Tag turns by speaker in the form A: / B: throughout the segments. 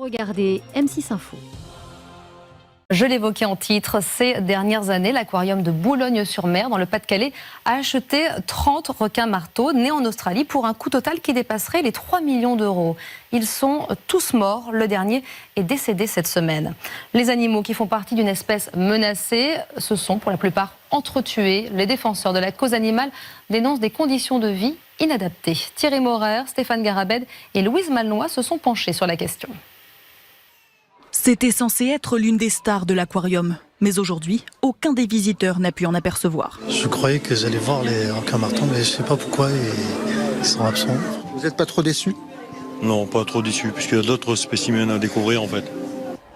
A: regardez M6 Info.
B: Je l'évoquais en titre, ces dernières années, l'aquarium de Boulogne-sur-Mer, dans le Pas-de-Calais, a acheté 30 requins marteaux nés en Australie pour un coût total qui dépasserait les 3 millions d'euros. Ils sont tous morts, le dernier est décédé cette semaine. Les animaux qui font partie d'une espèce menacée se sont pour la plupart entretués. Les défenseurs de la cause animale dénoncent des conditions de vie inadaptées. Thierry Maurer, Stéphane Garabed et Louise Malnois se sont penchés sur la question.
C: C'était censé être l'une des stars de l'aquarium. Mais aujourd'hui, aucun des visiteurs n'a pu en apercevoir.
D: Je croyais que j'allais voir les requins martons, mais je ne sais pas pourquoi ils sont absents.
E: Vous n'êtes pas trop déçu?
F: Non, pas trop déçu, puisqu'il y a d'autres spécimens à découvrir en fait.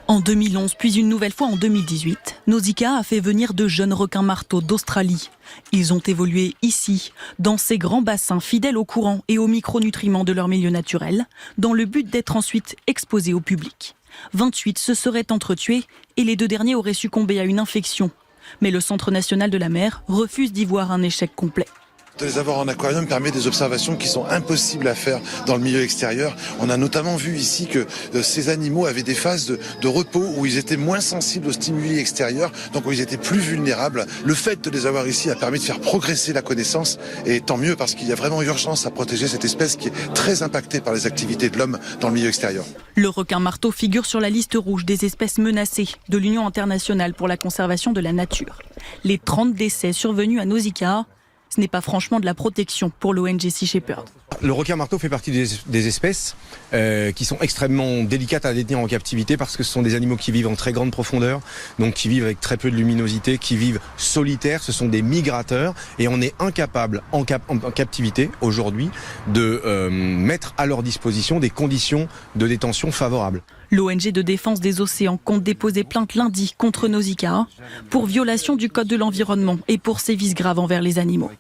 C: En 2011, puis une nouvelle fois en 2018, Nausicaa a fait venir de jeunes requins marteaux d'Australie. Ils ont évolué ici, dans ces grands bassins fidèles au courant et aux micronutriments de leur milieu naturel, dans le but d'être ensuite exposés au public. 28 se seraient entretués et les 2 derniers auraient succombé à une infection. Mais le Centre national de la mer refuse d'y voir un échec complet.
G: De les avoir en aquarium permet des observations qui sont impossibles à faire dans le milieu extérieur. On a notamment vu ici que ces animaux avaient des phases de repos où ils étaient moins sensibles aux stimuli extérieurs, donc où ils étaient plus vulnérables. Le fait de les avoir ici a permis de faire progresser la connaissance, et tant mieux parce qu'il y a vraiment urgence à protéger cette espèce qui est très impactée par les activités de l'homme dans le milieu extérieur.
C: Le requin marteau figure sur la liste rouge des espèces menacées de l'Union internationale pour la conservation de la nature. Les 30 décès survenus à Nausicaa, ce n'est pas franchement de la protection pour l'ONG Sea Shepherd.
E: Le requin marteau fait partie des espèces qui sont extrêmement délicates à détenir en captivité parce que ce sont des animaux qui vivent en très grande profondeur, donc qui vivent avec très peu de luminosité, qui vivent solitaires, ce sont des migrateurs et on est incapable en captivité aujourd'hui de mettre à leur disposition des conditions de détention favorables.
C: L'ONG de défense des océans compte déposer plainte lundi contre Nausicaa pour violation du code de l'environnement et pour sévices graves envers les animaux.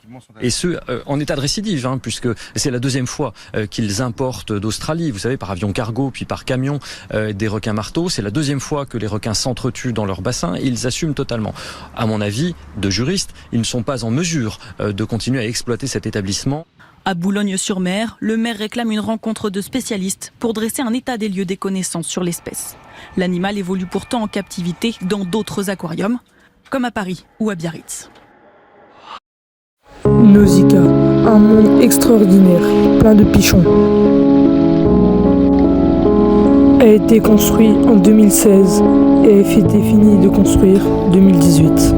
H: Et ce, en état de récidive, puisque c'est la deuxième fois qu'ils importent d'Australie, vous savez, par avion cargo puis par camion, des requins marteaux. C'est la deuxième fois que les requins s'entretuent dans leur bassin et ils assument totalement. À mon avis, de juriste, ils ne sont pas en mesure de continuer à exploiter cet établissement.
C: À Boulogne-sur-Mer, le maire réclame une rencontre de spécialistes pour dresser un état des lieux des connaissances sur l'espèce. L'animal évolue pourtant en captivité dans d'autres aquariums, comme à Paris ou à Biarritz.
I: Nausicaa, un monde extraordinaire, plein de pichons. A été construit en 2016 et a été fini de construire en 2018.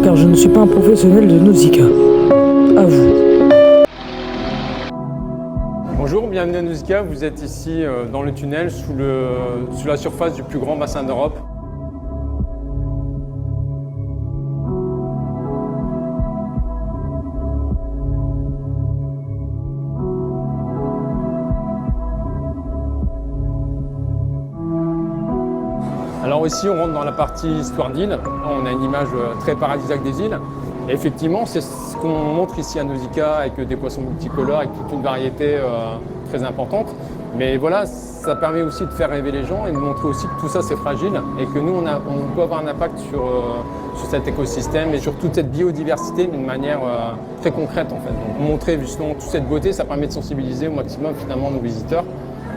I: car je ne suis pas un professionnel de Nausicaa. À vous.
A: Bonjour, bienvenue à Nausicaa. Vous êtes ici dans le tunnel sous la surface du plus grand bassin d'Europe. Alors ici, on rentre dans la partie histoire d'île. On a une image très paradisiaque des îles. Et effectivement, c'est ce qu'on montre ici à Nausicaa avec des poissons multicolores, avec toute une variété très importante. Mais voilà, ça permet aussi de faire rêver les gens et de montrer aussi que tout ça c'est fragile et que nous, on peut avoir un impact sur cet écosystème et sur toute cette biodiversité d'une manière très concrète en fait. Donc montrer justement toute cette beauté, ça permet de sensibiliser au maximum finalement nos visiteurs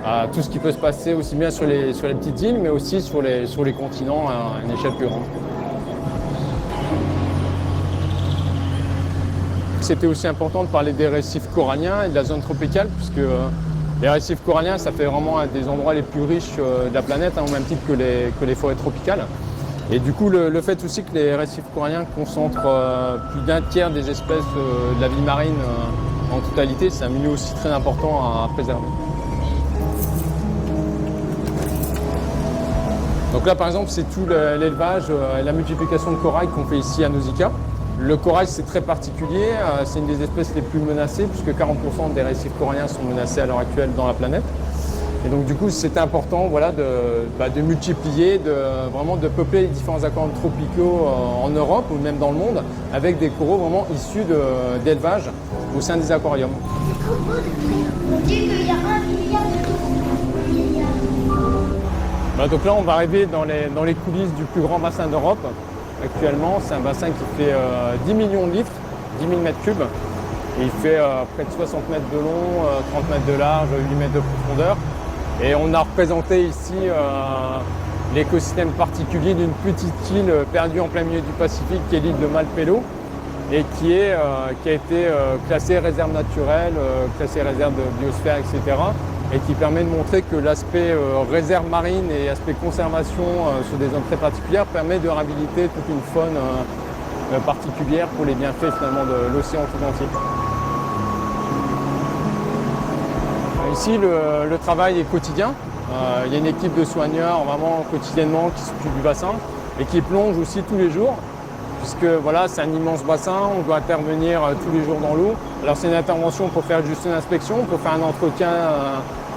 A: à tout ce qui peut se passer aussi bien sur les petites îles, mais aussi sur les continents à une échelle plus grande. C'était aussi important de parler des récifs coralliens et de la zone tropicale, puisque les récifs coralliens, ça fait vraiment un des endroits les plus riches de la planète, au même titre que les forêts tropicales. Et du coup, le fait aussi que les récifs coralliens concentrent plus d'un tiers des espèces de la vie marine en totalité, c'est un milieu aussi très important à préserver. Donc là, par exemple, c'est tout l'élevage et la multiplication de corail qu'on fait ici à Nausicaa. Le corail, c'est très particulier, c'est une des espèces les plus menacées, puisque 40% des récifs coralliens sont menacés à l'heure actuelle dans la planète. Et donc du coup, c'était important voilà, de multiplier, vraiment de peupler les différents aquariums tropicaux en Europe ou même dans le monde, avec des coraux vraiment issus d'élevage au sein des aquariums.
J: On dit qu'il y a 1 milliard de
A: Donc là, on va arriver dans les coulisses du plus grand bassin d'Europe. Actuellement, c'est un bassin qui fait 10 millions de litres, 10 000 mètres cubes. Et il fait près de 60 mètres de long, 30 mètres de large, 8 mètres de profondeur. Et on a représenté ici l'écosystème particulier d'une petite île perdue en plein milieu du Pacifique, qui est l'île de Malpelo, et qui a été classée réserve naturelle, classée réserve de biosphère, etc. Et qui permet de montrer que l'aspect réserve marine et aspect conservation sur des zones très particulières permet de réhabiliter toute une faune particulière pour les bienfaits finalement de l'océan tout entier. Ici, le travail est quotidien. Il y a une équipe de soigneurs vraiment quotidiennement qui s'occupe du bassin et qui plonge aussi tous les jours, puisque voilà, c'est un immense bassin, on doit intervenir tous les jours dans l'eau. Alors c'est une intervention pour faire juste une inspection, pour faire un entretien,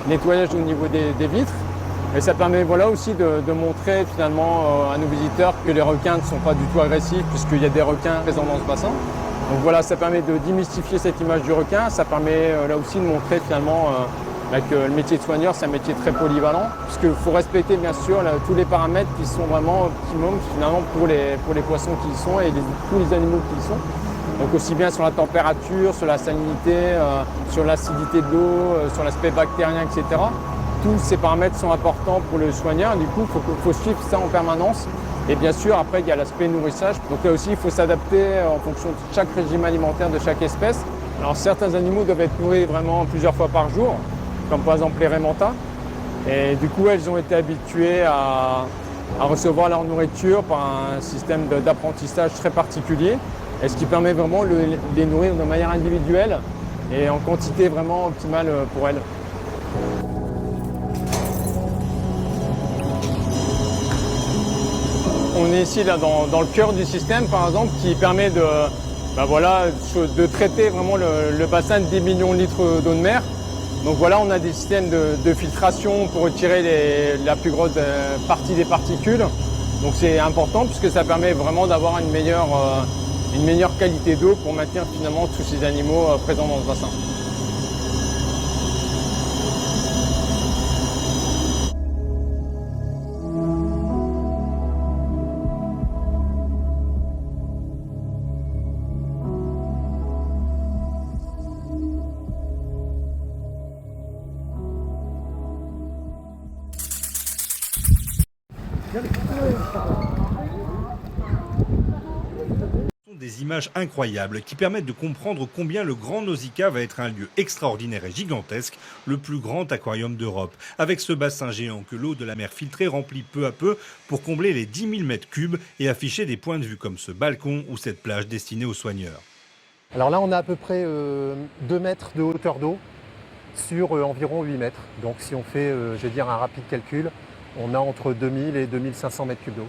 A: nettoyage au niveau des vitres. Et ça permet voilà, aussi de montrer finalement à nos visiteurs que les requins ne sont pas du tout agressifs, puisqu'il y a des requins présents dans ce bassin. Donc voilà, ça permet de démystifier cette image du requin. Ça permet là aussi de montrer finalement que le métier de soigneur, c'est un métier très polyvalent, puisqu'il faut respecter bien sûr tous les paramètres qui sont vraiment optimums finalement pour les poissons qui y sont et tous les animaux qui y sont. Donc aussi bien sur la température, sur la salinité, sur l'acidité de l'eau, sur l'aspect bactérien, etc. Tous ces paramètres sont importants pour le soigneur. Du coup, il faut suivre ça en permanence. Et bien sûr, après, il y a l'aspect nourrissage. Donc là aussi, il faut s'adapter en fonction de chaque régime alimentaire de chaque espèce. Alors certains animaux doivent être nourris vraiment plusieurs fois par jour, comme par exemple les raimentas. Et du coup, elles ont été habituées à recevoir leur nourriture par un système d'apprentissage très particulier. Et ce qui permet vraiment de les nourrir de manière individuelle et en quantité vraiment optimale pour elles. On est ici là, dans le cœur du système, par exemple, qui permet de traiter vraiment le bassin de 10 millions de litres d'eau de mer. Donc voilà, on a des systèmes de filtration pour retirer la plus grosse partie des particules. Donc c'est important puisque ça permet vraiment d'avoir une meilleure qualité d'eau pour maintenir finalement tous ces animaux présents dans ce bassin.
K: des images incroyables qui permettent de comprendre combien le Grand Nausicaa va être un lieu extraordinaire et gigantesque, le plus grand aquarium d'Europe, avec ce bassin géant que l'eau de la mer filtrée remplit peu à peu pour combler les 10 000 mètres cubes et afficher des points de vue comme ce balcon ou cette plage destinée aux soigneurs.
L: Alors là, on a à peu près 2 mètres de hauteur d'eau sur environ 8 mètres. Donc si on fait, je vais dire, un rapide calcul, on a entre 2000 et 2500 mètres cubes d'eau.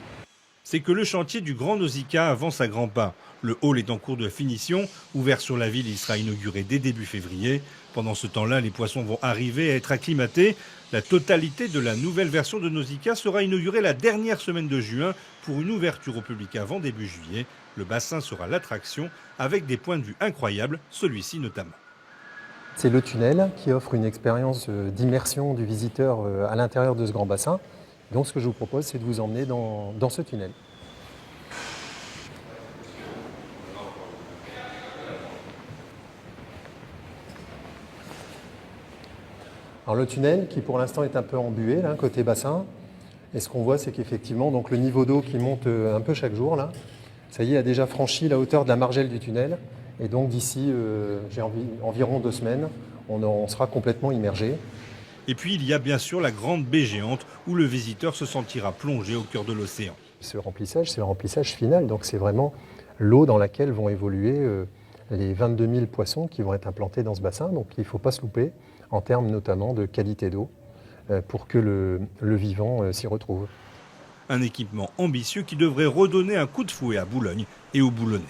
K: C'est que le chantier du Grand Nausicaa avance à grands pas. Le hall est en cours de finition. Ouvert sur la ville, il sera inauguré dès début février. Pendant ce temps-là, les poissons vont arriver à être acclimatés. La totalité de la nouvelle version de Nausicaa sera inaugurée la dernière semaine de juin pour une ouverture au public avant début juillet. Le bassin sera l'attraction avec des points de vue incroyables, celui-ci notamment.
L: C'est le tunnel qui offre une expérience d'immersion du visiteur à l'intérieur de ce grand bassin. Donc ce que je vous propose, c'est de vous emmener dans ce tunnel. Alors le tunnel, qui pour l'instant est un peu embué, là, côté bassin, et ce qu'on voit, c'est qu'effectivement, donc le niveau d'eau qui monte un peu chaque jour, là, ça y est, a déjà franchi la hauteur de la margelle du tunnel. Et donc d'ici environ 2 semaines, on sera complètement immergé.
K: Et puis il y a bien sûr la grande baie géante où le visiteur se sentira plongé au cœur de l'océan.
L: Ce remplissage, c'est le remplissage final, donc c'est vraiment l'eau dans laquelle vont évoluer les 22 000 poissons qui vont être implantés dans ce bassin. Donc il ne faut pas se louper en termes notamment de qualité d'eau pour que le vivant s'y retrouve.
K: Un équipement ambitieux qui devrait redonner un coup de fouet à Boulogne et aux Boulonnais.